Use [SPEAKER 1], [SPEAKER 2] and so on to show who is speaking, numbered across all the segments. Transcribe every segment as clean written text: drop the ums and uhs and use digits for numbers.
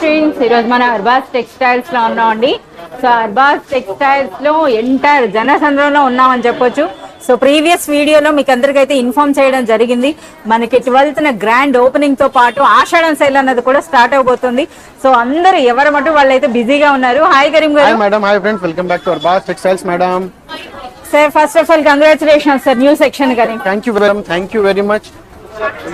[SPEAKER 1] Friends, ఈరోజు మన Arbaz textiles లో ఉన్నామండి. సో అర్బాస్ టెక్స్టైల్స్ లో ఎంటైర్ జనసంద్రంలో ఉన్నామని చెప్పొచ్చు. సో ప్రీవియస్ వీడియోలో మీకు అందరికైతే ఇన్ఫార్మ్ చేయడం జరిగింది. మనకి 12th గ్రాండ్ ఓపెనింగ్ తో పాటు ఆషాఢం సేల్ అన్నది కూడా స్టార్ట్ అవబోతుంది. సో అందరూ ఎవరి మటు వాళ్ళైతే బిజీగా ఉన్నారు. హాయ్ కరీం గారు.
[SPEAKER 2] Hi madam. Hi friends, welcome back to Arbaaz textiles madam.
[SPEAKER 1] Sir first of all congratulations sir, new section करें.
[SPEAKER 2] Thank you very much.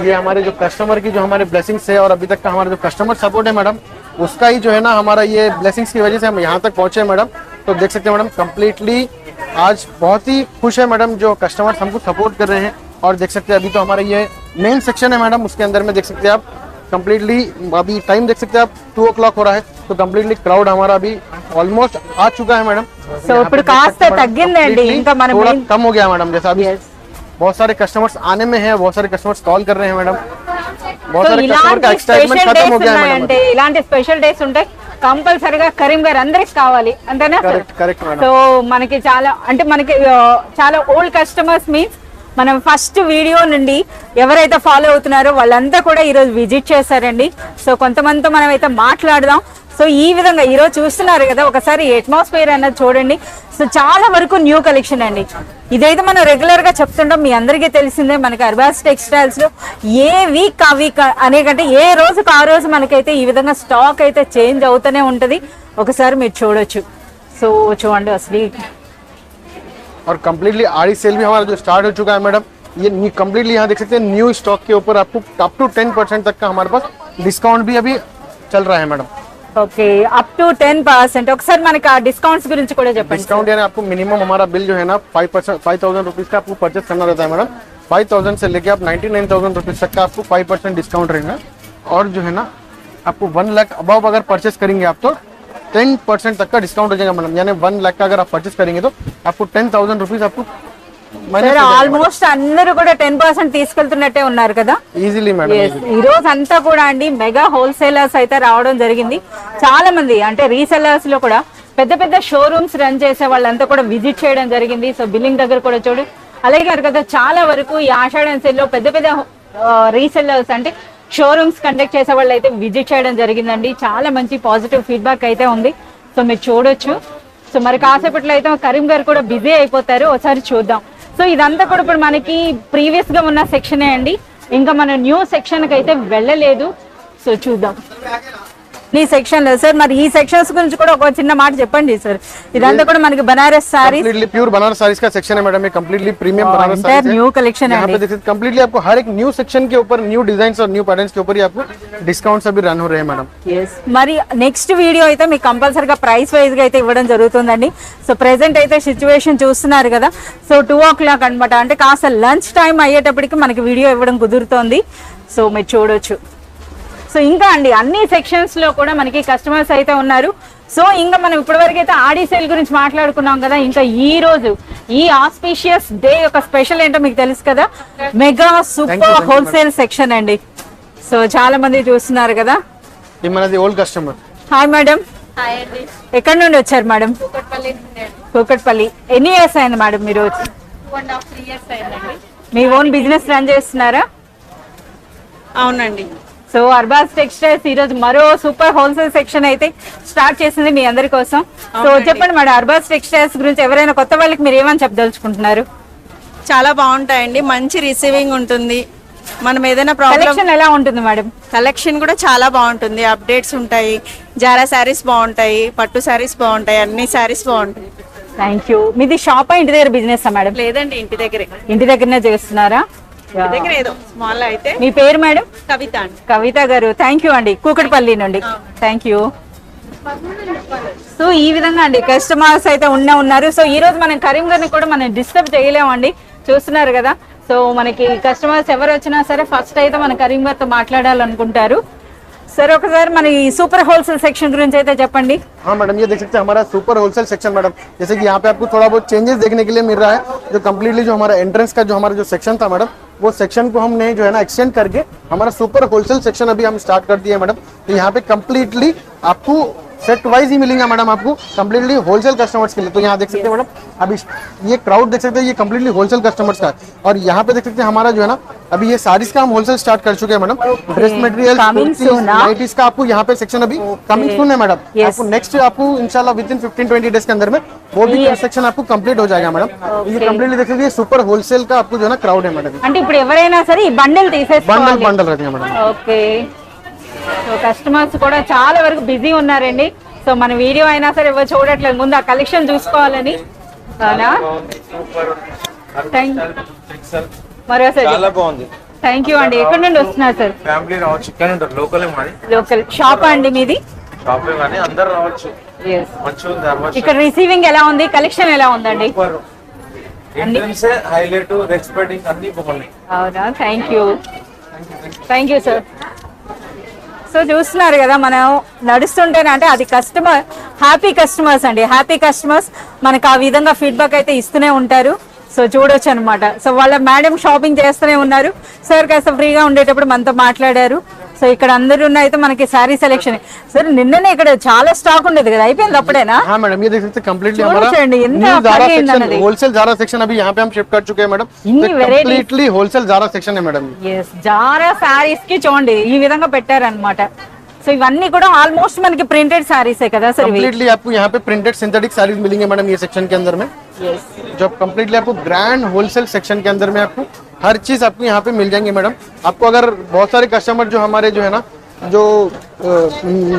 [SPEAKER 2] ये हमारे जो कस्टमर की जो हमारे ब्लेसिंग्स है और अभी तक का हमारा जो कस्टमर सपोर्ट है मैडम, उसका ही जो है ना हमारा ये ब्लेसिंग्स की वजह से हम यहाँ तक पहुँचे मैडम. तो देख सकते हैं मैडम, कम्प्लीटली आज बहुत ही खुश है मैडम जो कस्टमर्स हमको सपोर्ट कर रहे हैं. और देख सकते हैं अभी तो हमारा ये मेन सेक्शन है मैडम, उसके अंदर में देख सकते हैं आप कम्प्लीटली अभी टाइम देख सकते हैं आप 2 o'clock हो रहा है. तो कम्प्लीटली क्राउड हमारा अभी ऑलमोस्ट आ चुका है मैडम.
[SPEAKER 1] సో ఇప్పుడు కాస్త తగ్గిందండి, ఇంకా మనం
[SPEAKER 2] थोड़ा कम हो गया मैडम. जैसा अभी बहुत सारे कस्टमर्स आने में हैं, बहुत सारे कस्टमर्स कॉल कर रहे हैं मैडम. बहुत सारे कस्टमर का एक्साइटमेंट खत्म हो गया है मैडम.
[SPEAKER 1] అంటే ఇలాంటి స్పెషల్ డేస్ ఉంటాయి, కంపల్సరీగా కరీం గారు అందరికి కావాలి అంతేనా?
[SPEAKER 2] Correct madam.
[SPEAKER 1] సో మనకి చాలా అంటే మనకి చాలా ఓల్డ్ కస్టమర్స్ మీన్స్ మనం ఫస్ట్ వీడియో నుండి ఎవరైతే ఫాలో అవుతున్నారో వాళ్ళంతా కూడా ఈరోజు విజిట్ చేశారండి. సో కొంతమందితో మనం అయితే మాట్లాడదాం. సో ఈ విధంగా ఈరోజు చూస్తున్నారు కదా, ఒకసారి అట్మాస్ఫియర్ అన్నది చూడండి. సో చాలా వరకు న్యూ కలెక్షన్ అండి. ఇదైతే మనం రెగ్యులర్ గా చెప్తుంటాం, మీ అందరికీ తెలిసిందే. మనకి అర్బాస్ టెక్స్టైల్స్ లో ఏ వీక్ ఆ వీక్ అనే కంటే ఏ రోజుకి ఆ రోజు మనకైతే ఈ విధంగా స్టాక్ అయితే చేంజ్ అవుతూనే ఉంటది. ఒకసారి మీరు చూడొచ్చు. సో చూడండి అసలు.
[SPEAKER 2] और कम्प्लीटली आड़ी सेल भी हमारा जो स्टार्ट हो चुका है मैडम. ये कम्प्लीटली यहाँ देख सकते हैं न्यू स्टॉक के ऊपर आपको अप टू 10% तक का हमारे पास डिस्काउंट भी अभी चल रहा है मैडम.
[SPEAKER 1] Okay, up to 10%. ఒకసారి మనకి ఆ డిస్కౌంట్స్ గురించి కూడా చెప్పండి.
[SPEAKER 2] डिस्काउंट यानी आपको मिनिमम हमारा बिल जो है ना 5,000 रुपीज का आपको परचेस करना रहता है मैडम. 5,000 से लेके आप 99,000 रुपीज तक का आपको 5% डिस्काउंट रहेगा. और जो है ना आपको 1 लाख अबव अगर परचेस करेंगे आप तो 10% तक का डिस्काउंट हो जाएगा मैडम. यानी 1 लाख का अगर आप परचेस करेंगे तो आपको 10,000 रुपीज आपको
[SPEAKER 1] ఆల్మోస్ట్ అందరూ కూడా 10% తీసుకెళ్తున్నట్టే ఉన్నారు కదా
[SPEAKER 2] ఈజీలీ మేడం.
[SPEAKER 1] ఈ రోజు అంతా కూడా అండి మెగా హోల్సేలర్స్ అయితే రావడం జరిగింది. చాలా మంది అంటే రీసెలర్స్ లో కూడా పెద్ద పెద్ద షోరూమ్స్ రన్ చేసే వాళ్ళంతా కూడా విజిట్ చేయడం జరిగింది. సో బిల్లింగ్ దగ్గర కూడా చూడు, అలాగే కదా చాలా వరకు ఈ ఆషాఢం సేల్ లో పెద్ద పెద్ద రీసెలర్స్ అంటే షోరూమ్స్ కండక్ట్ చేసే వాళ్ళు అయితే విజిట్ చేయడం జరిగిందండి. చాలా మంచి పాజిటివ్ ఫీడ్బ్యాక్ అయితే ఉంది. సో మీరు చూడొచ్చు. సో మరి కాసేపట్లో అయితే కరీం గారు కూడా బిజీ అయిపోతారు, ఒకసారి చూద్దాం. సో ఇదంతా కూడా ఇప్పుడు మనకి ప్రీవియస్ గా ఉన్న సెక్షనే అండి, ఇంకా మన న్యూ సెక్షన్ కి అయితే వెళ్ళలేదు. సో చూద్దాం ఈ సెక్షన్ లో. సార్ మరి ఈ సెక్షన్స్ గురించి కూడా ఒక చిన్న మాట చెప్పండి సార్. ఇదంతా కూడా మనకి బనారస్ साड़ी,
[SPEAKER 2] कंप्लीटली प्योर बनारस साड़ीज का सेक्शन है मैडम. ये कंप्लीटली प्रीमियम बनारस साड़ीज है.
[SPEAKER 1] न्यू कलेक्शन है.
[SPEAKER 2] यहाँ पे देखिए कंप्लीटली आपको हर एक न्यू सेक्शन के ऊपर न्यू डिजाइन्स और न्यू पैटर्न्स के ऊपर ही आपको डिस्काउंट्स अभी रन हो रहे हैं मैडम.
[SPEAKER 1] మరి నెక్స్ట్ వీడియో అయితే మీకు కంపల్సరీగా ప్రైస్ వైజ్ గా అయితే ఇవ్వడం జరుగుతుందండి. సో ప్రెసెంట్ అయితే సిచ్యువేషన్ చూస్తున్నారు కదా. సో 2 o'clock అనమాట, అంటే కాస్త లంచ్ టైం అయ్యేటప్పటికి మనకి వీడియో ఇవ్వడం కుదురుతోంది. సో మీరు చూడొచ్చు. సో ఇంకా అండి అన్ని సెక్షన్స్ లో కూడా మనకి కస్టమర్స్ అయితే ఉన్నారు. సో ఇంకా మనం ఇప్పటివరకు అయితే ఆడి సేల్ గురించి మాట్లాడుకున్నాం కదా. ఇంకా ఈ రోజు ఈ ఆస్పీషియస్ డే యొక్క స్పెషల్ ఏంటో మీకు తెలుసు కదా, మెగా సూపర్ హోల్సేల్ సెక్షన్ అండి. సో చాలా మంది చూస్తున్నారు కదా.
[SPEAKER 2] ఇది మనది ఓల్డ్ కస్టమర్.
[SPEAKER 1] Hi madam. ఎక్కడి నుండి వచ్చారు మేడం? కూకట్పల్లి. ఎన్ని ఇయర్స్ అయింది మేడం మీరు?
[SPEAKER 3] 2.5 years అయిందండి.
[SPEAKER 1] మీ ఓన్ బిజినెస్ రన్ చేస్తున్నారా?
[SPEAKER 3] అవునండి.
[SPEAKER 1] సో అర్బాస్ టెక్స్టైల్స్ ఈ రోజు మరో సూపర్ హోల్సేల్ సెక్షన్ అయితే స్టార్ట్ చేసింది మీ అందరి కోసం. సో చెప్పండి మేడం, అర్బాస్ టెక్స్టైల్స్ గురించి ఎవరైనా కొత్త వాళ్ళకి మీరు ఏమని చెప్పదలుచుకుంటున్నారు?
[SPEAKER 3] చాలా బాగుంటాయండి, మంచి రిసీవింగ్ ఉంటుంది. మనం ఏదైనా ప్రాబ్లం,
[SPEAKER 1] కలెక్షన్ ఎలా ఉంటుంది మేడం?
[SPEAKER 3] కలెక్షన్ కూడా చాలా బాగుంటుంది, అప్డేట్స్ ఉంటాయి. జారా శారీస్ బాగుంటాయి, పట్టు శారీస్ బాగుంటాయి, అన్ని శారీస్ బాగుంటాయి.
[SPEAKER 1] Thank you. మీది షాపా ఇంటి దగ్గర బిజినెస్ మేడం?
[SPEAKER 3] లేదండి, ఇంటి దగ్గరే.
[SPEAKER 1] ఇంటి దగ్గరనే చేస్తున్నారా?
[SPEAKER 3] ఇంటి దగ్గర ఏదో స్మాల్ అయితే.
[SPEAKER 1] మీ పేరు మేడం?
[SPEAKER 3] కవిత అండి.
[SPEAKER 1] కవిత గారు, థ్యాంక్ యూ అండి, కూకట్పల్లి నుండి. Thank you. సో ఈ విధంగా అండి కస్టమర్స్ అయితే ఉన్నారు. సో ఈ రోజు మనం కరీం గారిని కూడా మనం డిస్టర్బ్ చేయలేమండి, చూస్తున్నారు కదా. సో మనకి కస్టమర్స్ ఎవరు వచ్చినా సరే ఫస్ట్ అయితే మన కరీం గారితో మాట్లాడాలనుకుంటారు. सर ఒకసారి మన ఈ సూపర్ హోల్సేల్ సెక్షన్ గురించి అయితే చెప్పండి.
[SPEAKER 2] हाँ मैडम, ये देख सकते हैं हमारा सुपर होलसेल सेक्शन मैडम. जैसे कि यहाँ पे आपको थोड़ा बहुत चेंजेस देखने के लिए मिल रहा है. जो कम्प्लीटली जो हमारा एंट्रेंस का जो हमारा जो सेक्शन था मैडम, वो सेक्शन को हमने जो है ना एक्सटेंड करके हमारा सुपर होलसेल सेक्शन अभी हम स्टार्ट कर दिए मैडम. तो यहाँ पे कम्प्लीटली आपको सेट वाइज ही मिलेंगे मैडम आपको, कंप्लीटली होलसेल कस्टमर्स के लिए। तो यहाँ देख सकते हैं मैडम, अभी ये क्राउड देख सकते हैं, ये कंप्लीटली होलसेल कस्टमर्स का है। और यहाँ पे देख सकते हैं हमारा जो है ना, अभी ये साड़ीज का हम होलसेल स्टार्ट कर चुके हैं मैडम। ड्रेस मटेरियल, नाइटीज का आपको यहाँ पे सेक्शन अभी कमिंग सून है मैडम। आपको नेक्स्ट आपको इंशाल्लाह विद इन 15-20 डेज के अंदर में वो भी सेक्शन आपको कंप्लीट हो जाएगा मैडम। ये कंप्लीटली देख सकते हैं, सुपर होलसेल का आपको जो है ना क्राउड है मैडम।
[SPEAKER 1] అంటే ఇప్పుడు ఎవరైనా సరే ఈ బండిల్ తీసేసుకోవాలి,
[SPEAKER 2] बंडल बंडल रहते हैं मैडम।
[SPEAKER 1] ఓకే సో కస్టమర్స్ కూడా చాలా వరకు బిజీ ఉన్నారండి. సో మన వీడియో అయినా సరే ఎవరు చూడట్లేదు, ముందు ఆ కలెక్షన్ చూసుకోవాలని. అవునా, మరోసారి
[SPEAKER 4] చాలా బాగుంది.
[SPEAKER 1] థ్యాంక్ యూ అండి. ఎక్కడి నుండి వస్తున్నారు సార్?
[SPEAKER 4] ఫ్యామిలీ రావచ్చు, ఇక్కడ ఉంటారు, లోకలే మాది,
[SPEAKER 1] లోకల్ షాప్ అండి మీది?
[SPEAKER 4] షాపే కానీ అందరు రావచ్చు, మంచిగా ఉంది. అరవచ్చు
[SPEAKER 1] ఇక్కడ రిసీవింగ్ ఎలా ఉంది, కలెక్షన్ ఎలా ఉందండి?
[SPEAKER 4] ఎంట్రన్స్ హైలైట్, ఎక్స్పెక్టింగ్ అన్ని బాగున్నాయి.
[SPEAKER 1] అవునా, థ్యాంక్ యూ సార్. సో చూస్తున్నారు కదా, మనం నడుస్తుంటేనే అంటే అది కస్టమర్ హ్యాపీ కస్టమర్స్ అండి, హ్యాపీ కస్టమర్స్ మనకు ఆ విధంగా ఫీడ్బ్యాక్ అయితే ఇస్తూనే ఉంటారు. సో చూడొచ్చు అనమాట. సో వాళ్ళ మేడం షాపింగ్ చేస్తూనే ఉన్నారు, సార్ కాస్త ఫ్రీగా ఉండేటప్పుడు మనతో మాట్లాడారు. సో ఇక్కడ అందరూ అయితే మనకి శారీ సెలెక్షన్. సార్ నిన్ననే ఇక్కడ చాలా స్టాక్ ఉండేది కదా, అయిపోయింది అప్పుడేనా?
[SPEAKER 2] हाँ मैडम, ये देख सकते हैं कंप्लीटली हमारा
[SPEAKER 1] చూడండి ఎంత
[SPEAKER 2] न्यू ज़ारा
[SPEAKER 1] ఖరీదు
[SPEAKER 2] सेक्शन,
[SPEAKER 1] అన్నది.
[SPEAKER 2] होलसेल ज़ारा सेक्शन अभी यहाँ पे हम शिफ्ट कर चुके हैं मैडम।
[SPEAKER 1] इन्नी varieties.
[SPEAKER 2] Completely wholesale Zara section है मैडम।
[SPEAKER 1] ఎస్, జారా శారీస్ కి చూడండి ఈ విధంగా పెట్టారనమాట. సో ఇవన్నీ కూడా ఆల్మోస్ట్ మనకి ప్రింటెడ్ శారీసే కదా సార్ ఇవి?
[SPEAKER 2] कंप्लीटली आपको यहाँ पे प्रिंटेड सिंथेटिक साड़ीज मिलेंगे मैडम ये सेक्शन के अंदर में। जो कंप्लीटली आपको ग्रैंड होलसेल सेक्शन के अंदर में आपको हर चीज आपको यहाँ पे मिल जाएंगे मैडम। आपको अगर बहुत सारे कस्टमर जो हमारे जो है ना, जो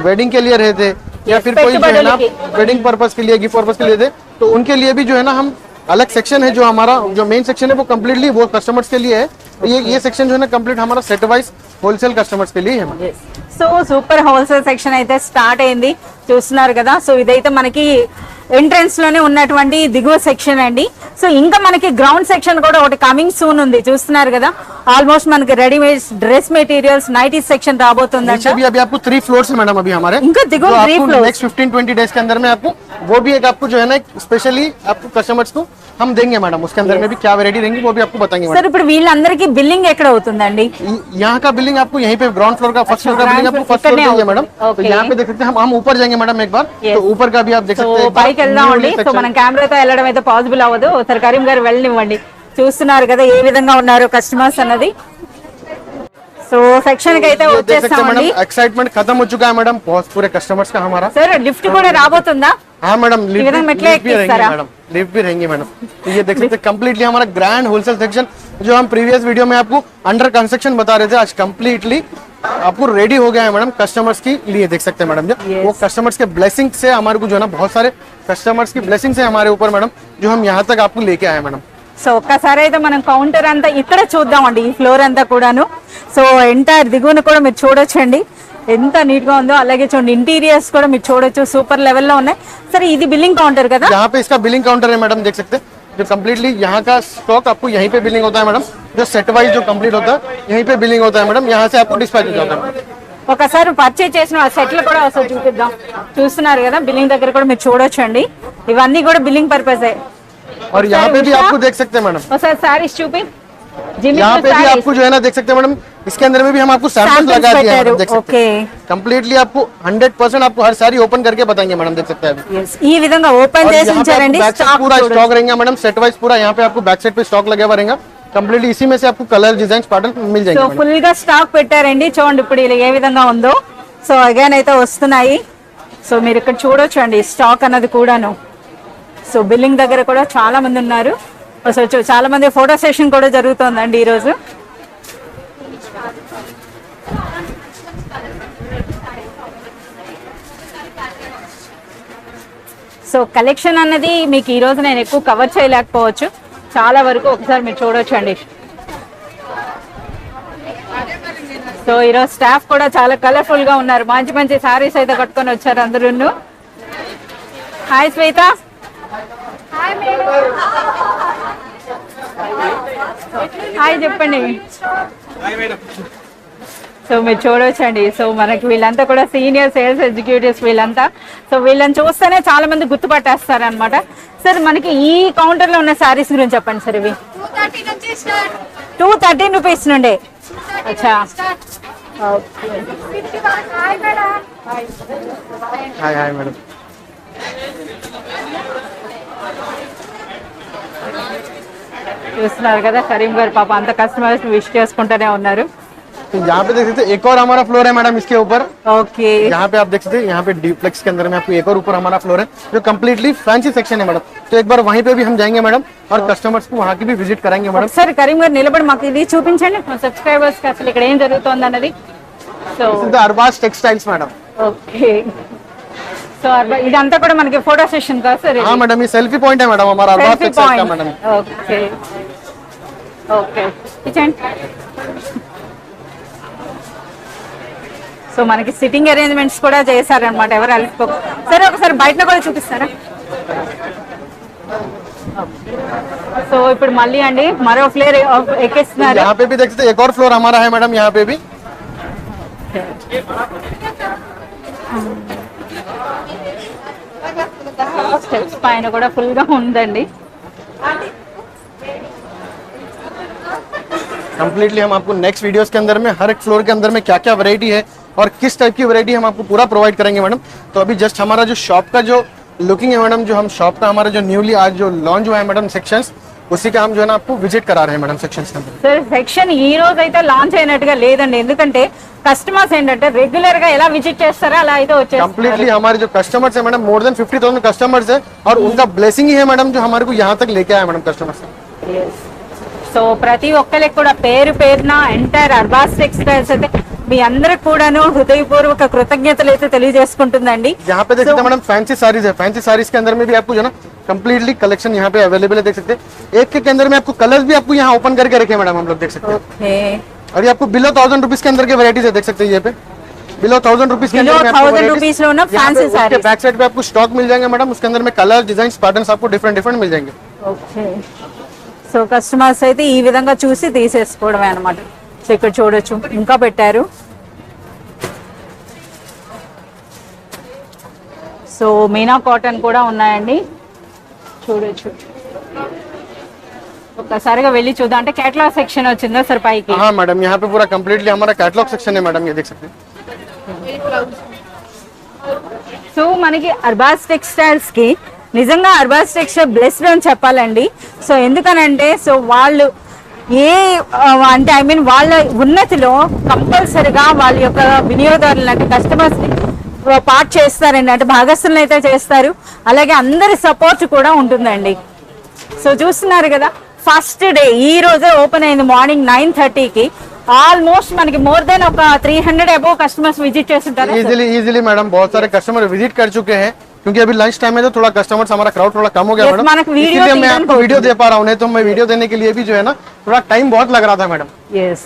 [SPEAKER 2] वेडिंग के लिए रहे थे या फिर कोई जो है ना वेडिंग पर्पस के लिए, गिफ्ट पर्पस के लिए थे, तो उनके लिए भी जो है ना हम अलग सेक्शन है, जो हमारा जो मेन सेक्शन है वो कंप्लीटली वो कस्टमर्स के लिए है। ये सेक्शन जो है ना कंप्लीट हमारा सेट वाइज होलसेल कस्टमर्स के लिए है।
[SPEAKER 1] సో సూపర్ హోల్సేల్ సెక్షన్ అయితే స్టార్ట్ అయింది, చూస్తున్నారు కదా. సో ఇదైతే మనకి ఎంట్రన్స్ లోనే ఉన్నటువంటి దిగువ సెక్షన్ అండి. సో ఇంకా మనకి గ్రౌండ్ సెక్షన్ కూడా ఒకటి కమింగ్ సూన్ ఉంది, చూస్తున్నారు కదా. ఆల్మోస్ట్ మనకి readymade dress materials, nighty section రాబోతుందంట.
[SPEAKER 2] अभी आपको 3 फ्लोर्स है मैडम अभी हमारे।
[SPEAKER 1] ఇంకా దిగువ 3 ఫ్లోర్స్.
[SPEAKER 2] नेक्स्ट 15-20 डेज के अंदर में आपको वो भी एक आपको जो है ना स्पेशली आपको कस्टमर्स को हम देंगे मैडम। उसके अंदर में भी क्या वैरायटी रहेंगी वो भी आपको बताएंगे
[SPEAKER 1] సార్ ఇప్పుడు వీళ్ళందరికీ బిల్లింగ్ ఎక్కడ అవుతుందండి?
[SPEAKER 2] यहाँ का बिलिंग आपको यहीं पे ग्राउंड फ्लोर का, फर्स्ट फ्लोर का बिलिंग आपको फर्स्ट फ्लोर पे है मैडम। तो यहाँ पे देख सकते हैं हम ऊपर जाएंगे मैडम एक बार, तो ऊपर का भी आप देख
[SPEAKER 1] సో
[SPEAKER 2] सकते हैं।
[SPEAKER 1] పైకి వెళ్దామండి. సో మనం కెమెరాతో వెళ్ళడం అయితే పాసిబుల్ అవ్వదు, ఒకసారి కరీం గారు వెళ్ళనివ్వండి. చూస్తున్నారు కదా ఏ విధంగా ఉన్నారు కస్టమర్స్ అన్నది. సో సెక్షన్ కి అయితే
[SPEAKER 2] देख सकते हैं
[SPEAKER 1] వచ్చేస్తామండి.
[SPEAKER 2] मैडम, एक्साइटमेंट खत्म हो चुका है मैडम बहुत पूरे कस्टमर्स का हमारा।
[SPEAKER 1] సార్ లిఫ్ట్ కూడా రాబోతుందా?
[SPEAKER 2] हाँ मैडम, लिफ्ट
[SPEAKER 1] इधर मेटले
[SPEAKER 2] भी रहेंगे
[SPEAKER 1] सारा।
[SPEAKER 2] मैडम, लिफ्ट भी रहेंगे मैडम। तो ये देख सकते हैं कंप्लीटली हमारा ग्रैंड होलसेल सेक्शन, जो हम प्रीवियस वीडियो में आपको अंडर कंस्ट्रक्शन बता रहे थे, आज कंप्लीटली आपको रेडी हो गया है मैडम कस्टमर्स के लिए। देख सकते हैं मैडम, वो कस्टमर्स के ब्लेसिंग से हमारे को जो है ना बहुत सारे कस्टमर्स की ब्लेसिंग से हमारे ऊपर मैडम, जो हम यहाँ तक आपको लेके आए मैडम।
[SPEAKER 1] సో ఒక్కసారి అయితే మనం కౌంటర్ అంతా ఇక్కడ చూద్దామండి, ఈ ఫ్లోర్ అంతా కూడాను. సో ఎంటైర్ దిగువన కూడా మీరు చూడొచ్చండి ఎంత నీట్ గా ఉందో. అలాగే చూడండి ఇంటీరియర్స్ కూడా మీరు చూడొచ్చు, సూపర్ లెవెల్లో ఉన్నాయి. సరే ఇది బిల్లింగ్ కౌంటర్ కదా?
[SPEAKER 2] यहाँ पे इसका बिलिंग काउंटर है मैडम, देख सकते हैं। जो कंप्लीटली यहाँ का स्टॉक आपको यहीं पे बिलिंग होता है मैडम, जो सेट वाइज जो कंप्लीट होता है यहीं पे बिलिंग होता है मैडम। यहाँ से आपको डिस्पैच हो जाता है।
[SPEAKER 1] ఒకసారి పర్చేజ్ చేసిన ఆ సెట్లు కూడా ఒకసారి చూపిద్దాం. చూస్తున్నారు కదా బిల్లింగ్ దగ్గర కూడా మీరు చూడొచ్చండి, ఇవన్నీ కూడా బిల్లింగ్ పర్పస్.
[SPEAKER 2] और यहाँ पे भी आपको देख सकते हैं मैडम,
[SPEAKER 1] ఒకసారి సారీస్ చూపి.
[SPEAKER 2] यहाँ पे भी आपको जो है ना देख सकते हैं मैडम, इसके अंदर में भी हम आपको सैंपल लगा दिए हैं, देख सकते हैं। कंप्लीटली आपको 100% आपको हर सारी ओपन करके बताएंगे मैडम, देख सकते हैं अभी।
[SPEAKER 1] ఈ విధంగా ఓపెన్ చేసి ఉంచారండి.
[SPEAKER 2] बैक साइड पूरा स्टॉक रहेगा मैडम, सेट वाइज पूरा यहाँ पे आपको बैक साइड पे स्टॉक लगा हुआ रहेगा। कंप्लीटली इसी में से आपको कलर डिजाइन पैटर्न मिल
[SPEAKER 1] సో
[SPEAKER 2] जाएंगे।
[SPEAKER 1] ఫుల్ గా స్టాక్ పెట్టారండి, చూడండి ఇప్పుడు ఇలా ఏ విధంగా ఉందో. సో అగైన్ అయితే వస్తున్నాయి. సో మీరు ఇక్కడ చూడొచ్చండి స్టాక్ అన్నది కూడాను. సో బిల్లింగ్ దగ్గర కూడా చాలా మంది ఉన్నారు. సో చాలా మంది ఫోటో సెషన్ కూడా జరుగుతుందండి ఈ రోజు. సో కలెక్షన్ అన్నది మీకు ఈ రోజు నేను ఎక్కువ కవర్ చేయలేకపోవచ్చు, చాలా వరకు ఒకసారి మీరు చూడొచ్చండి. సో ఈరోజు స్టాఫ్ కూడా చాలా కలర్ఫుల్ గా ఉన్నారు, మంచి మంచి సారీస్ అయితే కట్టుకొని వచ్చారు అందరూ. హాయ్ శ్వేత. హాయ్ చెప్పండి. సో మీరు చూడొచ్చండి. సో మనకి వీళ్ళంతా కూడా సీనియర్ సేల్స్ ఎగ్జిక్యూటివ్స్ వీళ్ళంతా. సో వీళ్ళని చూస్తేనే చాలా మంది గుర్తుపట్టేస్తారు అనమాట. సార్ మనకి ఈ కౌంటర్ లో ఉన్న సారీస్ గురించి చెప్పండి సార్. ఇవి 213 రూపీస్ నుండి. అచ్చా,
[SPEAKER 2] हाय हाय मैडम।
[SPEAKER 1] చూస్తున్నారు కదా కరీం గారు పాప అంత కస్టమర్స్ విష్ చేసుకుంటూనే ఉన్నారు.
[SPEAKER 2] तो यहाँ पे देख सकते हैं एक और हमारा फ्लोर है मैडम इसके ऊपर।
[SPEAKER 1] ఓకే
[SPEAKER 2] यहाँ पे आप देख सकते हैं, यहाँ पे डुप्लेक्स के अंदर में आपको एक और ऊपर हमारा फ्लोर है जो कम्प्लीटली फैंसी सेक्शन है मैडम। तो एक बार वहीं पे भी हम जाएंगे मैडम और कस्टमर्स को वहाँ की भी विजिट कराएंगे मैडम।
[SPEAKER 1] ఒకసారి కరీం గారు నిలబడి మాకు ఇది చూపించండి మా సబ్స్క్రైబర్స్ కి అసలు ఇక్కడ ఏం జరుగుతోంది అన్నది. So
[SPEAKER 2] Arbaaz textiles madam.
[SPEAKER 1] Okay so ఇదంతా కూడా మనకి ఫోటో సెషన్ కదా సార్?
[SPEAKER 2] हाँ मैडम, ये सेल्फी पॉइंट है मैडम हमारा अरबाज
[SPEAKER 1] సెల్ఫీ
[SPEAKER 2] टेक्सटाइल्स का
[SPEAKER 1] పాయింట్.
[SPEAKER 2] मैडम।
[SPEAKER 1] ఓకే ఓకే ఇచ్చండి. సో మనకి సిట్టింగ్ అరేంజ్మెంట్స్ కూడా చేశారనమాట, ఎవరు అలసిపో. సరే ఒకసారి బయట కూడా చూపిస్తారా? సో ఇప్పుడు మళ్ళీ అండి మరో ఫ్లేర్ ఎక్కిస్తున్నారు.
[SPEAKER 2] यहाँ पे भी देख सकते हैं एक और फ्लोर हमारा है मैडम यहाँ पे भी।
[SPEAKER 1] స్టెప్స్ పైన కూడా ఫుల్ గా ఉందండి.
[SPEAKER 2] कम्प्लीटली हम आपको नेक्स्ट वीडियोस के अंदर में हर एक फ्लोर के अंदर में क्या क्या वैरायटी है और किस टाइप की वैरायटी हम आपको पूरा प्रोवाइड करेंगे मैडम। तो अभी जस्ट हमारा जो शॉप का जो लुकिंग है मैडम, जो हम शॉप का हमारा जो न्यूली आज जो लॉन्च हुआ है मैडम सेक्शंस, उसी का हम जो है ना आपको विजिट करा रहे हैं मैडम सेक्शंस के अंदर।
[SPEAKER 1] సార్ సెక్షన్ ఈ రోజు అయితే లాంచ్ అయినట్టుగా లేదండి, ఎందుకంటే కస్టమర్స్ ఏంటంటే రెగ్యులర్ గా ఎలా విజిట్ చేస్తారో అలా అయితే వచ్చేస్తారు.
[SPEAKER 2] कम्प्लीटली हमारे जो कस्टमर्स है मैडम मोर देन 50,000 कस्टमर्स है और उनका ब्लेसिंग ही है मैडम जो हमारे को यहाँ तक लेके आया मैडम कस्टमर्स।
[SPEAKER 1] సో ప్రతి ఒక్కరికి కూడా పేరు పేరున ఎంటైర్ అర్బాస్ టెక్స్టైల్స్ అయితే మీ అందరికి కూడాను హృదయపూర్వక కృతజ్ఞతలు అయితే తెలియజేసుకుంటుందండి.
[SPEAKER 2] यहाँ पे देख सकते हैं मैडम फैंसी साड़ीज है, फैंसी साड़ीज के अंदर में भी आपको जो है ना कम्प्लीटली कलेक्शन यहाँ पे अवेलेबल है, देख सकते हैं। एक के अंदर में आपको कलर्स भी आपको यहाँ ओपन करके रखे मैडम हम लोग देख सकते हैं।
[SPEAKER 1] ఓకే
[SPEAKER 2] और ये आपको बिलो 1000 रुपीज के अंदर के वैरायटीज है, देख सकते हैं ये पे बिलो 1000 रुपीज के
[SPEAKER 1] Below
[SPEAKER 2] अंदर में आपको
[SPEAKER 1] 1000
[SPEAKER 2] varieties-
[SPEAKER 1] रुपीज लो ना
[SPEAKER 2] यहाँ पे
[SPEAKER 1] fancy
[SPEAKER 2] उसके
[SPEAKER 1] sarees।
[SPEAKER 2] बैक साइड पे आपको स्टॉक मिल जाएंगे मैडम, उसके अंदर में कलर डिजाइन पैटर्न्स आपको डिफरेंट डिफरेंट मिल जाएंगे।
[SPEAKER 1] ఓకే సో కస్టమర్స్ అయితే ఈ విధంగా చూసి తీసేసుకోవడమే అన్నమాట. సో ఇక్కడ చూడొచ్చు ఇంకా పెట్టారు. సో మీనా కాటన్ కూడా ఉన్నాయండి, చూడొచ్చు. ఒక్కసారిగా వెళ్ళి చూద్దాం. అంటే కేటలాగ్ సెక్షన్ వచ్చిందా సార్ పైకి?
[SPEAKER 2] हाँ मैडम, यहाँ पे पूरा कम्प्लीटली हमारा कैटलॉग सेक्शन है मैडम, ये देख सकते हैं।
[SPEAKER 1] సో మనకి అర్బాస్ టెక్స్టైల్స్ కి నిజంగా అర్బాస్ టెక్స్టైల్ బ్లెస్డ్ అని చెప్పాలండి. సో ఎందుకనంటే సో వాళ్ళు ఏ అంటే ఐ మీన్ వాళ్ళ ఉన్నతిలో కంపల్సరిగా వాళ్ళ యొక్క వినియోగదారులు అంటే కస్టమర్స్ ని పార్ట్ చేస్తారండి, అంటే భాగస్థులను అయితే చేస్తారు. అలాగే అందరి సపోర్ట్ కూడా ఉంటుందండి. సో చూస్తున్నారు కదా ఫస్ట్ డే ఈ రోజే ఓపెన్ అయింది మార్నింగ్ 9:30కి. ఆల్మోస్ట్ మనకి మోర్ దెన్ ఒక 300 అబోవ్ కస్టమర్స్ విజిట్ చేస్తుంటారు.
[SPEAKER 2] इजीली मैडम बहुत सारे कस्टमर विजिट कर चुके हैं, क्योंकि अभी लंच टाइम में तो थोड़ा कस्टमर्स हमारा क्राउड थोड़ा कम हो गया
[SPEAKER 1] Yes,
[SPEAKER 2] मैडम,
[SPEAKER 1] మనకు video
[SPEAKER 2] इसीलिए मैं
[SPEAKER 1] తీయడానికి
[SPEAKER 2] आपको वीडियो दे पा रहा हूँ, नहीं तो मैं वीडियो देने के लिए भी जो है ना थोड़ा टाइम बहुत लग रहा था मैडम।
[SPEAKER 1] yes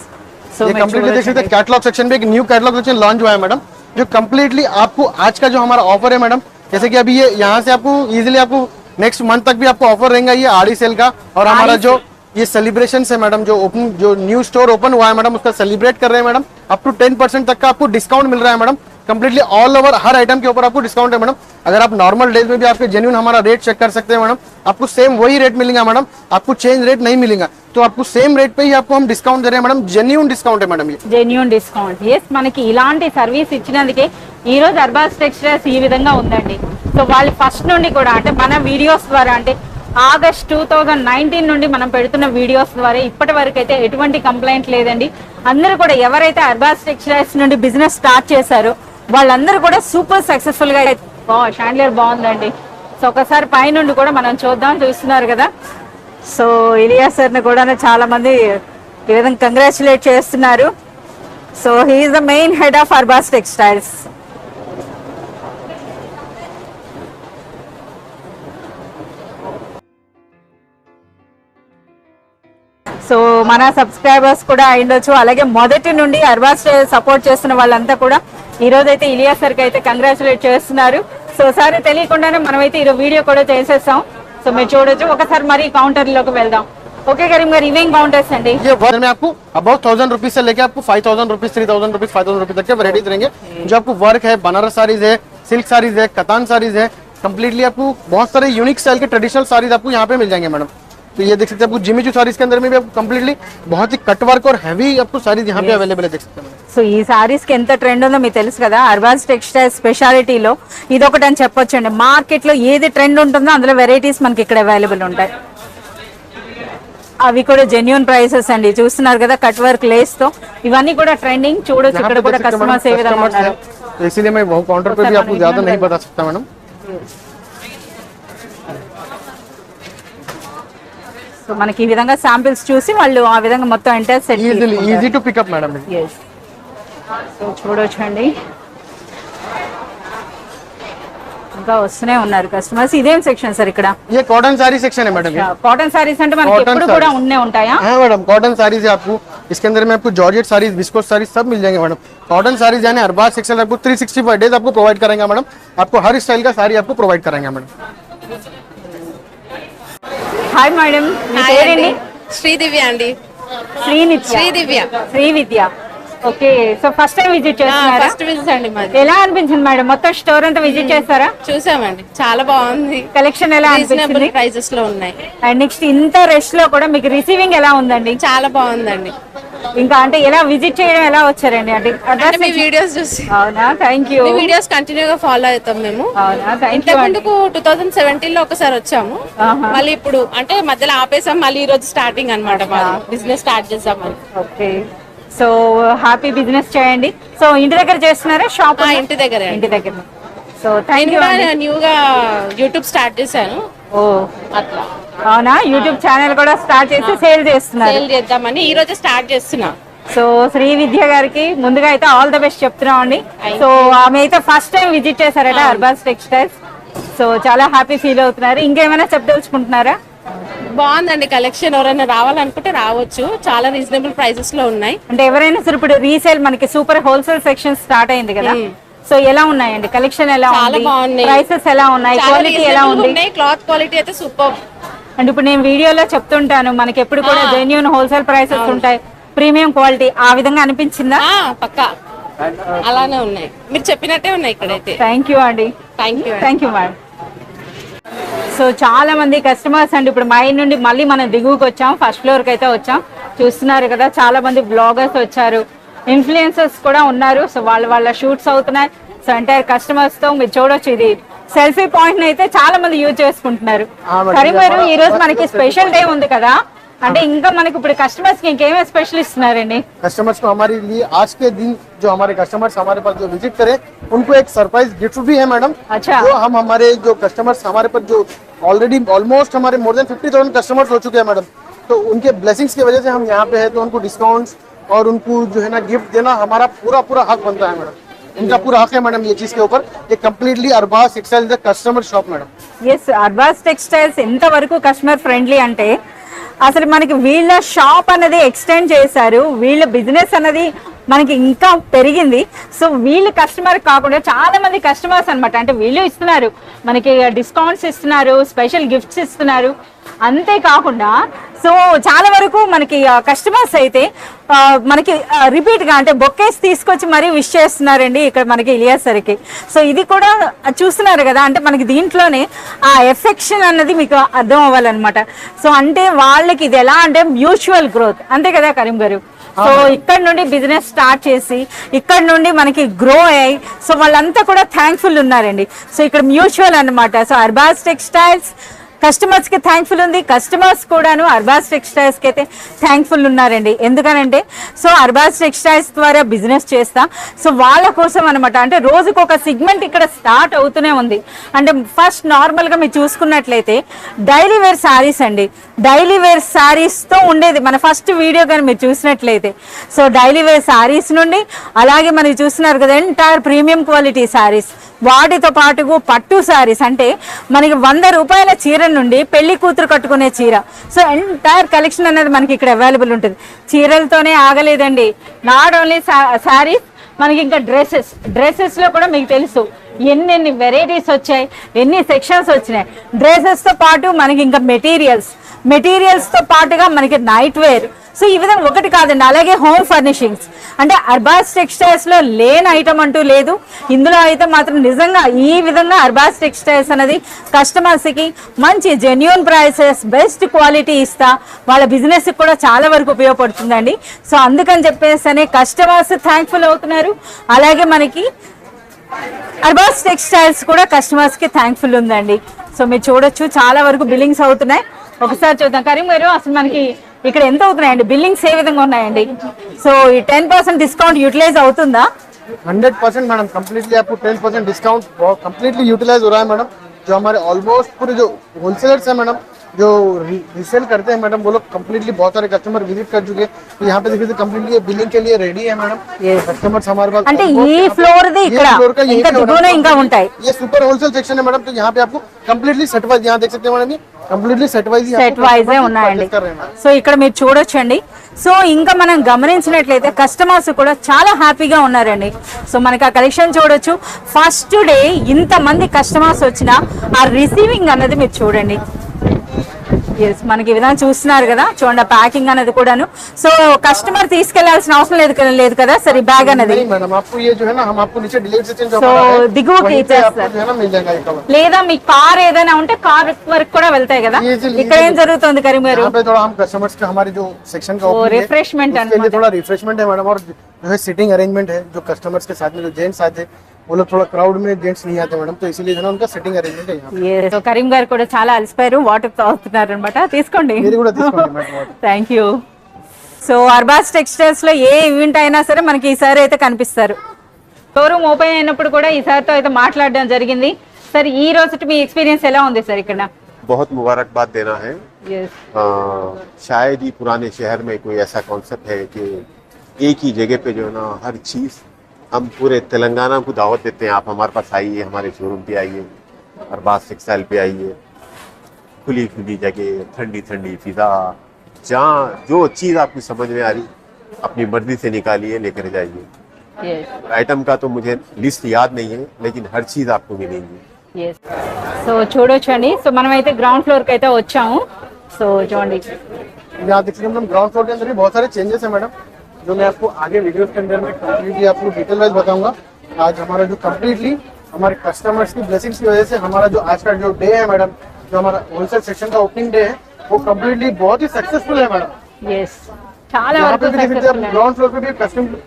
[SPEAKER 1] సో
[SPEAKER 2] ये कम्प्लीटली देख सकते हैं कैटलॉग सेक्शन में एक न्यू कैटलॉग सेक्शन लॉन्च हुआ है मैडम, जो कम्प्लीटली आपको आज का जो हमारा ऑफर है मैडम, जैसे कि अभी ये यहाँ से आपको इजीली आपको नेक्स्ट मंथ तक भी आपको ऑफर रहेगा ये आड़ी सेल का। और हमारा जो ये सेलिब्रेशन है मैडम, जो ओपन जो न्यू स्टोर ओपन हुआ है मैडम, उसका सेलिब्रेट कर रहे हैं मैडम। अप टू 10% तक का आपको डिस्काउंट मिल रहा है मैडम, कम्प्लीटली ऑल ओवर हर आइटम के ऊपर आपको डिस्काउंट है मैडम। अगर आप नॉर्मल डेज में भी आपके जेन्युइन हमारा रेट चेक कर सकते हैं मैडम, आपको सेम वही रेट मिलेगा मैडम, आपको चेंज रेट नहीं मिलेगा। तो आपको सेम रेट पे ही आपको हम डिस्काउंट दे रहे हैं मैडम, जेन्युइन डिस्काउंट है मैडम ये।
[SPEAKER 1] Genuine discount. ఎస్ మనకి ఇలాంటి సర్వీస్ ఇచ్చినందుకే ఈ రోజు అర్బాస్ టెక్స్టైల్స్ ఈ విధంగా ఉందండి. సో వాళ్ళు ఫస్ట్ నుండి కూడా అంటే మన వీడియోస్ ద్వారా అంటే ఆగస్ట్ 2019 నుండి మనం పెడుతున్న వీడియోస్ ద్వారా ఇప్పటి వరకు అయితే ఎటువంటి కంప్లైంట్ లేదండి. అందరూ కూడా ఎవరైతే అర్బాస్ టెక్స్టైల్స్ నుండి బిజినెస్ స్టార్ట్ చేశారో వాళ్ళందరూ కూడా సూపర్ సక్సెస్ఫుల్ గా షాండ్లియర్ బాగుందండి. సో ఒకసారి పైనుండి కూడా మనం చూద్దాం. చూస్తున్నారు కదా సో ఇలియాస్ సార్ ని కూడా చాలా మంది ఈ విధంగా కంగ్రాచులేట్ చేస్తున్నారు. So he is the main head of Arbaz textiles. So మన సబ్స్క్రైబర్స్ కూడా అయ్యుండొచ్చు, అలాగే మొదటి నుండి అర్బాస్ సపోర్ట్ చేస్తున్న వాళ్ళంతా కూడా ఈ రోజు అయితే ఇలియాస్ సార్ కి అయితే కంగ్రాచులేట్ చేస్తున్నారు. సో సార్ తెలియకుండానే మనమైతే ఈ వీడియో కూడా చేసేసాం. సో మీరు చూడొచ్చు. ఒకసారి మరి కౌంటర్ లోకి వెళ్దాం. ఓకే కరీం గారు, ఇవేం కౌంటర్స్ అండి?
[SPEAKER 2] ये वर्क में आपको अबाउट 1000 रुपीज से लेके आपको 5000 रुपीज 3000 रुपीज 5000 रुपीज तक के वैरायटीज रहेंगे। जो आपको वर्क है, बनारस साड़ीज है, सिल्क साड़ीज है, कतान साड़ीज है, कम्प्लीटली आपको बहुत सारे यूनिक स्टाइल के ट्रेडिशनल साड़ीज आपको यहाँ पे मिल जाएंगे मैडम। तो ये देख सकते हैं आपको जिमी चू साड़ीज के अंदर में भी आपको कम्प्लीटली बहुत ही कट वर्क और हैवी आपको साड़ीज यहाँ पे अवेलेबल है, देख सकते हैं।
[SPEAKER 1] సో ఈ సారీస్ కి ఎంత ట్రెండ్ ఉందో మీకు తెలుసు కదా. అర్బాజ్ టెక్స్టైల్ స్పెషాలిటీలో ఇదొకటి అని చెప్పొచ్చు అండి. మార్కెట్ లో ఏది ట్రెండ్ ఉంటుందో అందులో వెరైటీస్ మనకి ఇక్కడ అవైలబుల్ ఉంటాయి. అవి కూడా జెన్యూన్ ప్రైసెస్ అండి. చూస్తున్నారు కదా కట్ వర్క్ లేస్ తో, ఇవన్నీ కూడా ట్రెండింగ్. చూడొచ్చు ఇక్కడ కూడా కస్టమర్స్ ఏ విధంగా ఉన్నారు.
[SPEAKER 2] इसीलिए मैं काउंटर पे भी आपको ज्यादा नहीं बता सकता मैडम.
[SPEAKER 1] సో మనకి ఈ విధంగా శాంపిల్స్ చూసి వాళ్ళు ఆ విధంగా మొత్తం entire set
[SPEAKER 2] easy to pick up madam.
[SPEAKER 1] So చూడొచ్చండి ఇంకా వస్తూనే ఉన్నారు కస్టమర్స్. ఇదేం సెక్షన్ సార్ ఇక్కడ?
[SPEAKER 2] ये कॉटन साड़ी सेक्शन है मैडम.
[SPEAKER 1] కాటన్ సారీస్ అంటే మనకి ఎప్పుడు కూడా ఉన్నే ఉంటాయా?
[SPEAKER 2] हाँ मैडम, कॉटन साड़ीज है आपको. इसके अंदर में आपको जॉर्जेट साड़ीज, विस्कोस साड़ीज सब मिल जाएंगे मैडम. कॉटन साड़ीज यानी अरबाज सेक्शन आपको 365 डेज आपको प्रोवाइड करेंगे मैडम. आपको हर स्टाइल का साड़ी आपको प्रोवाइड करेंगे मैडम.
[SPEAKER 1] హాయ్ మేడం, మీ పేరేంటి?
[SPEAKER 5] శ్రీదివ్య అండి.
[SPEAKER 1] Sri Vidya. Okay, so first time visit చేస్తున్నారా?
[SPEAKER 5] ఫస్ట్ విజిట్ అండి మాది.
[SPEAKER 1] ఎలా అనిపించింది మేడం? మొత్తం స్టోర్ అంతా విజిట్ చేస్తారా?
[SPEAKER 5] చూసామండి, చాలా బాగుంది.
[SPEAKER 1] కలెక్షన్ ఎలా
[SPEAKER 5] రీజనబుల్
[SPEAKER 1] అనిపించింది?
[SPEAKER 5] ప్రైజెస్ లో ఉన్నాయి.
[SPEAKER 1] అండ్ నెక్స్ట్ ఇంత రష్ లో కూడా మీకు రిసీవింగ్ ఎలా ఉందండి?
[SPEAKER 5] చాలా బాగుందండి.
[SPEAKER 1] ఇంకా అంటే ఎలా విజిట్ చేయడం ఎలా వచ్చారండి? అంటే
[SPEAKER 5] అంటే మీ వీడియోస్ చూసి.
[SPEAKER 1] అవునా, thank you.
[SPEAKER 5] Me videos continue గా ఫాలో అవుతాం మేము.
[SPEAKER 1] అవునా, థ్యాంక్ యూ.
[SPEAKER 5] ఇంతకు ముందుకు 2017 లో ఒకసారి వచ్చాము. మళ్ళీ ఇప్పుడు అంటే మధ్యలో ఆపేసాం, మళ్ళీ ఈ రోజు స్టార్టింగ్ అన్నమాట. బిజినెస్ స్టార్ట్ చేసామని.
[SPEAKER 1] ఓకే, సో హ్యాపీ బిజినెస్ చేయండి. సో ఇంటి దగ్గర చేస్తున్నారా షాప్?
[SPEAKER 5] ఇంటి దగ్గర.
[SPEAKER 1] ఇంటి దగ్గర. So thank you.
[SPEAKER 5] న్యూగా యూట్యూబ్ స్టార్ట్ చేశాను.
[SPEAKER 1] ఓ
[SPEAKER 5] అట్లా.
[SPEAKER 1] అవునా, యూట్యూబ్ ఛానల్ కూడా స్టార్ట్ చేసి సేల్ చేస్తున్నారు.
[SPEAKER 5] సేల్ చేద్దామని ఈ రోజు స్టార్ట్ చేస్తున్నా.
[SPEAKER 1] సో శ్రీ విద్య గారికి ముందుగా అయితే ఆల్ ద బెస్ట్ చెప్తున్నాం అండి. సో ఆమె అయితే ఫస్ట్ టైం విజిట్ చేశారట అర్బాజ్ టెక్స్టైల్స్. సో చాలా హ్యాపీ ఫీల్ అవుతున్నారు. ఇంకేమైనా చెప్పదలుచుకుంటున్నారా?
[SPEAKER 5] బాగుందండి కలెక్షన్. ఎవరైనా రావాలనుకుంటే రావచ్చు, చాలా రీజనబుల్ ప్రైసెస్ లో ఉన్నాయి.
[SPEAKER 1] అంటే ఎవరైనా సరే ఇప్పుడు రీసేల్ మనకి సూపర్ హోల్సేల్ సెక్షన్ స్టార్ట్ అయింది కదా, సో ఎలా ఉన్నాయండి? కలెక్షన్ ఎలా
[SPEAKER 5] చాలా
[SPEAKER 1] ఉంది?
[SPEAKER 5] బాగున్నాయి.
[SPEAKER 1] ప్రైసెస్ ఎలా ఉన్నాయి? క్వాలిటీ ఎలా ఉంది?
[SPEAKER 5] క్లాత్ క్వాలిటీ అయితే సూపర్.
[SPEAKER 1] అండ్ ఇప్పుడు నేను వీడియోలో చెప్తుంటాను మనకి ఎప్పుడు కూడా జెన్యూన్ హోల్సేల్ ప్రైసెస్ ఉంటాయి, ప్రీమియం క్వాలిటీ. ఆ విధంగా అనిపించిందా?
[SPEAKER 5] పక్కా అలానే ఉన్నాయి, మీరు చెప్పినట్టే ఉన్నాయి ఇక్కడైతే.
[SPEAKER 1] థ్యాంక్ యూ అండి. Thank you madam. సో చాలా మంది కస్టమర్స్ అండి. ఇప్పుడు మై నుండి మళ్ళీ మనం దిగువకి వచ్చాం, ఫస్ట్ ఫ్లోర్ కి అయితే వచ్చాం. చూస్తున్నారు కదా చాలా మంది బ్లాగర్స్ వచ్చారు, ఇన్ఫ్లుయెన్సర్స్ కూడా ఉన్నారు. సో వాళ్ళ షూట్స్ అవుతున్నాయి. సో ఎంటైర్ కస్టమర్స్ తో మీరు చూడొచ్చు, ఇది సెల్ఫీ పాయింట్ అయితే చాలా మంది యూజ్ చేసుకుంటున్నారు. కరీంనగర్ ఈ రోజు మనకి స్పెషల్ డే ఉంది కదా, అంటే ఇంకా మనకి ఇప్పుడు కస్టమర్స్ కి ఇంకేమే స్పెషల్ ఇస్తున్నారండి?
[SPEAKER 2] कस्टमर्स को हमारे लिए आज के दिन जो हमारे कस्टमर्स हमारे पास जो विजिट करें उनको एक सरप्राइज गिफ्ट भी है मैडम.
[SPEAKER 1] अच्छा.
[SPEAKER 2] जो हम हमारे जो कस्टमर्स हमारे पर जो ऑलरेडी ऑलमोस्ट हमारे मोर देन 50,000 कस्टमर्स हो चुके हैं मैडम. तो उनके ब्लेसिंग्स की वजह से हम यहाँ पे है, तो उनको डिस्काउंट्स और उनको जो है ना गिफ्ट देना हमारा पूरा हक बनता है मैडम. उनका पूरा हक है मैडम ये चीज के ऊपर. ये completely Arbaaz textile customer shop madam.
[SPEAKER 1] Yes, Arbaaz textiles ఎంతవరకు కస్టమర్ ఫ్రెండ్లీ అంటే అసలు మనకి వీళ్ళ షాప్ అనేది ఎక్స్టెండ్ చేశారు, వీళ్ళ బిజినెస్ అనేది మనకి ఇంకా పెరిగింది. సో వీళ్ళు కస్టమర్ కాకుండా చాలా మంది కస్టమర్స్ అన్నమాట. అంటే వీళ్ళు ఇస్తున్నారు మనకి డిస్కౌంట్స్ ఇస్తున్నారు, స్పెషల్ గిఫ్ట్స్ ఇస్తున్నారు. అంతేకాకుండా సో చాలా వరకు మనకి కస్టమర్స్ అయితే మనకి రిపీట్ గా అంటే బొకేస్ తీసుకొచ్చి మరీ విష్ చేస్తున్నారండి ఇక్కడ మనకి ఇలియాస్ సరికి. సో ఇది కూడా చూస్తున్నారు కదా, అంటే మనకి దీంట్లోనే ఆ ఎఫెక్షన్ అన్నది మీకు అర్థం అవ్వాలన్నమాట. సో అంటే వాళ్ళకి ఇది ఎలా అంటే మ్యూచువల్ గ్రోత్, అంతే కదా కరీం గారు? సో ఇక్కడ నుండి బిజినెస్ స్టార్ట్ చేసి ఇక్కడ నుండి మనకి గ్రో అయ్యి సో వాళ్ళంతా కూడా థ్యాంక్ఫుల్ ఉన్నారండి. సో ఇక్కడ మ్యూచువల్ అన్నమాట. సో అర్బాజ్ టెక్స్టైల్స్ కస్టమర్స్ కి థ్యాంక్ఫుల్ ఉంది, కస్టమర్స్ కూడాను అర్బాజ్ టెక్స్టైల్స్ కి అయితే థ్యాంక్ఫుల్ ఉన్నారండి. ఎందుకనంటే సో అర్బాజ్ టెక్స్టైల్స్ ద్వారా బిజినెస్ చేస్తా, సో వాళ్ళ కోసం అనమాట. అంటే రోజుకు ఒక సిగ్మెంట్ ఇక్కడ స్టార్ట్ అవుతూనే ఉంది. అంటే ఫస్ట్ నార్మల్ గా మీరు చూసుకున్నట్లయితే డైలీ వేర్ శారీస్ అండి, డైలీ వేర్ శారీస్ తో ఉండేది మన ఫస్ట్ వీడియో కానీ మీరు చూసినట్లయితే. సో డైలీ వేర్ శారీస్ నుండి అలాగే మనకి చూస్తున్నారు కదా ఎంటైర్ ప్రీమియం క్వాలిటీ శారీస్, వాటితో పాటు పట్టు శారీస్, అంటే మనకి 100 రూపాయల చీర నుండి పెళ్లి కూతురు కట్టుకునే చీర. సో ఎంటైర్ కలెక్షన్ అనేది మనకి ఇక్కడ అవైలబుల్ ఉంటుంది. చీరలతోనే ఆగలేదండి, నాట్ ఓన్లీ శారీస్, మనకి ఇంకా డ్రెస్సెస్ లో కూడా మీకు తెలుసు ఎన్ని వెరైటీస్ వచ్చాయి, ఎన్ని సెక్షన్స్ వచ్చినాయి. డ్రెస్సెస్ తో పాటు మనకి ఇంకా మెటీరియల్స్ తో పాటుగా మనకి నైట్ వేర్, సో ఈ విధంగా ఒకటి కాదండి, అలాగే హోమ్ ఫర్నిషింగ్స్ అంటే అర్బాస్ టెక్స్టైల్స్ లో లేని ఐటమ్ అంటూ లేదు. ఇందులో అయితే మాత్రం నిజంగా ఈ విధంగా అర్బాస్ టెక్స్టైల్స్ అనేది కస్టమర్స్ కి మంచి జెన్యూన్ ప్రైసెస్, బెస్ట్ క్వాలిటీ ఇస్తా వాళ్ళ బిజినెస్ కూడా చాలా వరకు ఉపయోగపడుతుందండి. సో అందుకని చెప్పేసి కస్టమర్స్ థ్యాంక్ఫుల్ అవుతున్నారు. అలాగే మనకి అర్బాస్ టెక్స్టైల్స్ కూడా కస్టమర్స్ కి థ్యాంక్ఫుల్ ఉందండి. సో మీరు చూడొచ్చు చాలా వరకు బిల్లింగ్స్ అవుతున్నాయి. ఒకసారి చూద్దాం. కరీం గారు, అసలు మనకి ఇక్కడ ఎంత అవుతున్నాయండి బిల్లింగ్స్, ఏ విధంగా ఉన్నాయండి? సో ఈ 10% డిస్కౌంట్ యూటిలైజ్ అవుతుందా?
[SPEAKER 2] 100% मैडम, कम्प्लीटली आपको 10% डिस्काउंट कम्प्लीटली यूटिलाइज हो रहा है मैडम. जो हमारे ऑलमोस्ट पूरे जो होलसेलर्स है मैडम, जो रीसेल करते हैं मैडम, वो लोग कम्प्लीटली बहुत सारे कस्टमर विजिट कर चुके हैं. तो यहाँ पे देखिए कम्प्लीटली बिलिंग के लिए रेडी है मैडम. कस्टमर्स हमारे पास
[SPEAKER 1] అంటే ఈ ఫ్లోర్ ది ఇక్కడ ఇంకా దిగువన ఇంకా ఉంటాయి.
[SPEAKER 2] ये सुपर होलसेल सेक्शन है मैडम. तो यहाँ पे आपको कम्प्लीटली सेट वाइज यहाँ देख सकते हैं मैडम, కంప్లీట్లీ సెట్
[SPEAKER 1] వైజ్ ఉన్నాయండి. సో ఇక్కడ మీరు చూడొచ్చండి. సో ఇంకా మనం గమనించినట్లయితే కస్టమర్స్ కూడా చాలా హ్యాపీగా ఉన్నారండి. సో మనకి ఆ కలెక్షన్ చూడొచ్చు. ఫస్ట్ డే ఇంత మంది కస్టమర్స్ వచ్చినా ఆ రిసీవింగ్ అన్నది మీరు చూడండి. ఎస్, మనకి ఈ విధంగా చూస్తున్నారు కదా, చూడండి ప్యాకింగ్ అనేది కూడాను. సో కస్టమర్ తీసుకెళ్లాల్సిన అవసరం లేదు కదా సార్ ఈ బ్యాగ్ అనేది. సో దిగువకి ఇచ్చేస్తారు, లేదా మీ కార్ ఏదైనా ఉంటే కార్ వరకు కూడా వెళ్తాయి కదా. ఇక్కడ ఏం జరుగుతుంది కరీం గారు? रिफ्रेशमेंट
[SPEAKER 2] थोड़ा रिफ्रेशमेंट है मैडम. और जो है सिटिंग अरेंजमेंट है, जो कस्टमर्स के साथ में जो जेंट्स आते वो लोग थोड़ा क्राउड में जेंट्स नहीं आते मैडम, तो इसीलिए जो है उनका सिटिंग अरेंजमेंट है यहाँ.
[SPEAKER 1] సో కరీం గారు కూడా చాలా అలసిపోయారు, వాటర్ తాగుతున్నారు అనమాట. తీసుకోండి. Thank you. So Arbaz textiles లో ఏ ఈవెంట్ అయినా సరే మనకి ఈసారి అయితే కనిపిస్తారు. షోరూమ్ ఓపెన్ అయినప్పుడు కూడా ఈసారితో అయితే మాట్లాడడం జరిగింది. సార్ ఈ రోజు మీ ఎక్స్పీరియన్స్ ఎలా ఉంది సార్ ఇక్కడ?
[SPEAKER 6] बहुत मुबारकबाद देना है. शायद ही पुराने शहर में कोई ऐसा कॉन्सेप्ट है कि एक ही जगह पे जो है ना हर चीज़, हम पूरे तेलंगाना को दावत देते हैं, आप हमारे पास आइए, हमारे शोरूम पे आइए, अरबाज टेक्सटाइल पे आइए. खुली खुली जगह, ठंडी ठंडी फिजा, जहाँ जो चीज़ आपकी समझ में आ रही अपनी मर्जी से निकालिए, लेकर जाइए. आइटम का तो मुझे लिस्ट याद नहीं है, लेकिन हर चीज़ आपको मिलेगी.
[SPEAKER 1] సో చూడొచ్చండి. సో మనం అయితే గ్రౌండ్ ఫ్లోర్ కి అయితే వచ్చాము. సో చూడండి,
[SPEAKER 2] यहाँ देख सकते हैं मैडम, ग्राउंड फ्लोर के अंदर भी बहुत सारे चेंजेस है मैडम, जो मैं आपको आगे वीडियोस के अंदर में कम्प्लीटली आपको डिटेल वाइज बताऊंगा. आज हमारा जो कम्प्लीटली हमारे कस्टमर्स की ब्लेसिंग्स की वजह से हमारा जो आज का जो डे है मैडम, जो हमारा होलसेल सेक्शन का ओपनिंग डे है, वो कम्प्लीटली बहुत ही सक्सेसफुल है मैडम.
[SPEAKER 1] చాలా వరకు
[SPEAKER 2] ग्राउंड फ्लोर पे भी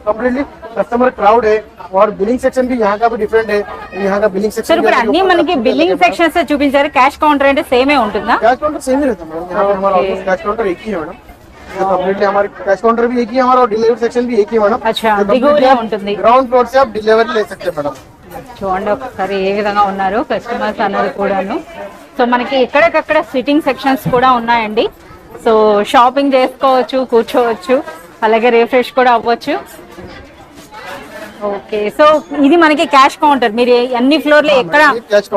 [SPEAKER 2] कम्प्लीटली कस्टमर क्राउड है. और बिलिंग सेक्शन भी यहाँ का भी डिफरेंट है. यहाँ का बिलिंग सेक्शन
[SPEAKER 1] ఇప్పుడు అన్ని మనకి బిల్లింగ్ సెక్షన్స్ చూపించారు. క్యాష్ కౌంటర్ అంటే సేమే ఉంటుందా?
[SPEAKER 2] कैश काउंटर सेम ही रहता है मैडम. यहाँ पे हमारा कैश काउंटर एक ही है मैडम. कम्प्लीटली हमारे कैश काउंटर भी एक ही है हमारा, और डिलीवरी सेक्शन भी एक ही है मैडम.
[SPEAKER 1] अच्छा, దిగువనే ఉంటుంది.
[SPEAKER 2] ग्राउंड फ्लोर से आप डिलीवरी ले सकते हैं मैडम.
[SPEAKER 1] చూడండి ఒకసారి ఏ విధంగా ఉన్నారు కస్టమర్స్ అన్నది కూడాను. సో మనకి ఎక్కడికక్కడ సిట్టింగ్ సెక్షన్స్ కూడా ఉన్నాయండి. సో షాపింగ్ చేసుకోవచ్చు, కూర్చోవచ్చు, అలాగే రిఫ్రెష్ కూడా అవ్వచ్చు. ఓకే, సో ఇది మనకి క్యాష్ కౌంటర్. మీరు అన్ని ఫ్లోర్ లో ఎక్కడ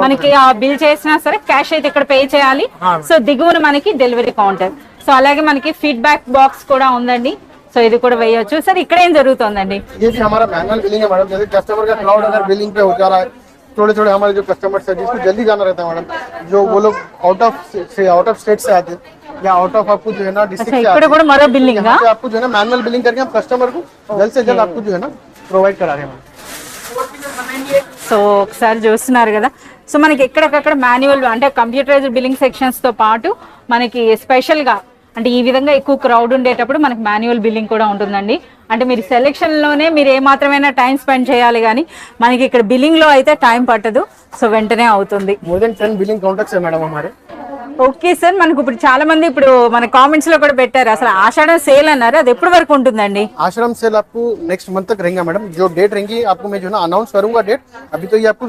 [SPEAKER 1] మనకి బిల్ చేసినా సరే క్యాష్ అయితే ఇక్కడ పే చేయాలి. సో దిగువన మనకి డెలివరీ కౌంటర్. సో అలాగే మనకి ఫీడ్బ్యాక్ బాక్స్ కూడా ఉందండి. సో ఇది కూడా వేయొచ్చు. సార్ ఇక్కడ ఏం జరుగుతుందండి?
[SPEAKER 2] ये भी हमारा मैनुअल बिलिंग है मैडम. जैसे कस्टमर का क्राउड अगर बिलिंग पे हो जा रहा है, थोड़े थोड़े हमारे जो कस्टमर्स है जिसको जल्दी जाना रहता है मैडम, जो वो लोग आउट ऑफ स्टेट से आते हैं या आउट ऑफ आपको जो है ना डिस्ट्रिक्ट से
[SPEAKER 1] ఇక్కడ కూడా మరో బిల్లింగ్
[SPEAKER 2] यहाँ पे आपको जो है ना मैनुअल बिलिंग करके हम कस्टमर को जल्द से जल्द आपको जो है ना प्रोवाइड करा रहे हैं.
[SPEAKER 1] సో ఒకసారి చూస్తున్నారు కదా. సో మనకి ఎక్కడికక్కడ మాన్యువల్ అంటే కంప్యూటరైజ్డ్ బిల్లింగ్ సెక్షన్స్ తో పాటు మనకి స్పెషల్ గా అంటే ఈ విధంగా ఎక్కువ క్రౌడ్ ఉండేటప్పుడు మనకి మాన్యువల్ బిల్లింగ్ కూడా ఉంటుందండి. అంటే మీరు సెలెక్షన్ లోనే మీరు ఏ మాత్రమైనా టైం స్పెండ్ చేయాలి, కానీ మనకి ఇక్కడ బిల్లింగ్ లో అయితే టైం పట్టదు. సో వెంటనే అవుతుంది.
[SPEAKER 2] मोर देन 10 बिलिंग काउंटर्स है मैडम हमारे.
[SPEAKER 1] ఓకే సార్, మనకు ఇప్పుడు చాలా మంది ఇప్పుడు మన కామెంట్స్ లో కూడా పెట్టారు, అసలు ఆషాఢం సేల్ అన్నారు, అది ఎప్పటి వరకు ఉంటుందండి?
[SPEAKER 2] आश्रम सेल आपको नेक्स्ट मंथ तक रहेगा मैडम. जो डेट रहेंगी आपको मैं जो है ना अनाउंस करूंगा डेट. अभी तो ये आपको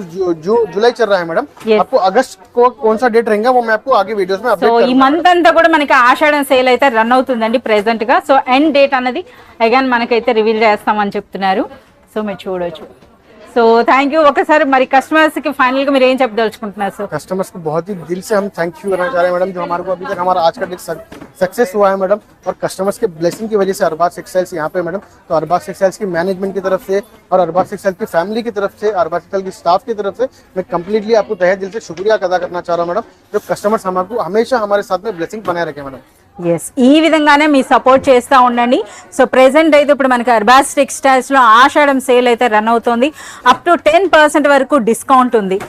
[SPEAKER 2] जुलाई चल रहा है मैडम. आपको अगस्त को कौन सा डेट रहेगा वो मैं आपको आगे वीडियोस में
[SPEAKER 1] సో
[SPEAKER 2] अपडेट
[SPEAKER 1] ఈ మంత్ అంతా కూడా మనకి ఆషాఢం సేల్ అయితే రన్ అవుతుందండి ప్రెసెంట్ గా. సో ఎండ్ డేట్ అనేది అగైన్ మనకైతే రివీల్ చేస్తామని చెప్తున్నారు. సో మీరు చూడొచ్చు. So thank you. ఒకసారి మరి కస్టమర్స్ కి ఫైనల్ గా మీరు ఏం చెప్పదలుచుకుంటున్నారు సార్?
[SPEAKER 2] कस्टमर्स को बहुत ही दिल से हम थैंक यू करना चाह रहे हैं मैडम, जो हमारे को अभी तक हमारा आज का डे सक्सेस हुआ है मैडम. और कस्टमर्स के ब्लेसिंग की वजह से अरबाज टेक्सटाइल्स यहाँ पे मैडम. तो अरबाज टेक्सटाइल्स की मैनेजमेंट की तरफ से और अरबाज टेक्सटाइल्स की फैमिली की तरफ से, अरबाज टेक्सटाइल की स्टाफ की तरफ से मैं कंप्लीटली आपको तहे दिल से शुक्रिया अदा करना चाह रहा हूँ मैडम. जो कस्टमर्स हमको हमेशा हमारे साथ में ब्लेसिंग बनाए रखे मैडम.
[SPEAKER 1] ఎస్, ఈ విధంగానే మీ సపోర్ట్ చేస్తూ ఉండండి. సో ప్రెసెంట్ అయితే ఇప్పుడు మనకి అర్బాస్ టెక్స్టైల్స్లో ఆషాఢం సేల్ అయితే రన్ అవుతుంది. అప్ టు 10% వరకు డిస్కౌంట్ ఉంది.